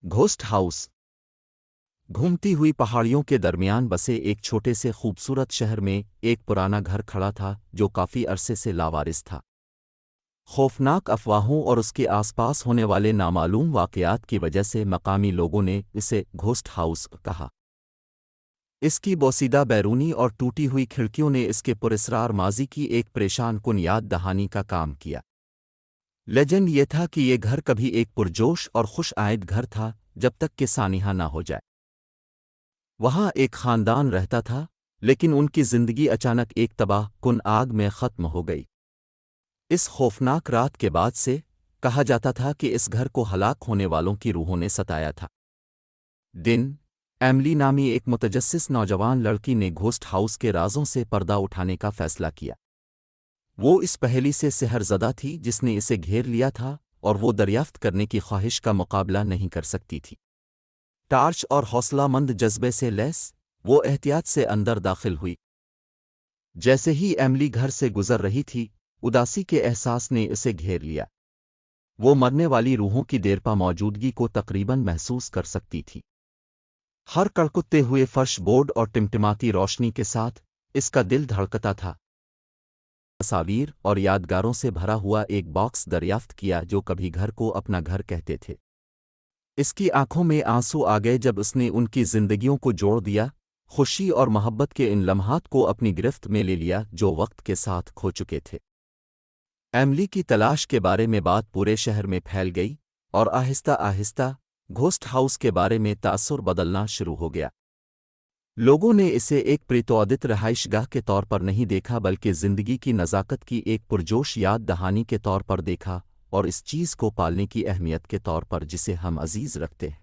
Ghost house. घूमती हुई पहाड़ियों के दरमियान बसे एक छोटे से खूबसूरत शहर में एक पुराना घर खड़ा था जो काफी अरसे से लावारिस था। खौफनाक अफवाहों और उसके आसपास होने वाले नामालूम वाकयात की वजह से मकामी लोगों ने इसे घोस्ट हाउस कहा। इसकी बोसीदा बैरूनी और टूटी हुई खिड़कियों ने इसके पुरस्रार माजी की एक परेशान कुन याद दहानी का काम किया। लेजेंड ये था कि ये घर कभी एक पुरजोश और खुश आयद घर था जब तक कि सानिहा ना हो जाए। वहाँ एक खानदान रहता था, लेकिन उनकी जिंदगी अचानक एक तबाह कुन आग में ख़त्म हो गई। इस खौफनाक रात के बाद से कहा जाता था कि इस घर को हलाक होने वालों की रूहों ने सताया था। दिन एमली नामी एक मुतजस्सिस नौजवान लड़की ने घोस्ट हाउस के राजों से पर्दा उठाने का फैसला किया। वो इस पहेली से सेहरज़दा थी जिसने इसे घेर लिया था और वो दरियाफ्त करने की ख्वाहिश का मुकाबला नहीं कर सकती थी। टार्च और हौसलामंद जज्बे से लैस वो एहतियात से अंदर दाखिल हुई। जैसे ही एमली घर से गुजर रही थी, उदासी के एहसास ने इसे घेर लिया। वो मरने वाली रूहों की देरपा मौजूदगी को तकरीबन महसूस कर सकती थी। हर कड़कुत्ते हुए फर्श बोर्ड और टिमटिमाती रोशनी के साथ इसका दिल धड़कता था। तस्वीर और यादगारों से भरा हुआ एक बॉक्स दरियाफ्त किया जो कभी घर को अपना घर कहते थे। इसकी आंखों में आंसू आ गए जब उसने उनकी जिंदगियों को जोड़ दिया, खुशी और मोहब्बत के इन लम्हात को अपनी गिरफ्त में ले लिया जो वक्त के साथ खो चुके थे। एमली की तलाश के बारे में बात पूरे शहर में फैल गई और आहिस्ता आहिस्ता घोस्ट हाउस के बारे में तासुर बदलना शुरू हो गया। लोगों ने इसे एक प्रेतोदित रहाइशगाह के तौर पर नहीं देखा बल्कि जिंदगी की नज़ाकत की एक पुरजोश याद दहानी के तौर पर देखा और इस चीज़ को पालने की अहमियत के तौर पर जिसे हम अजीज़ रखते हैं।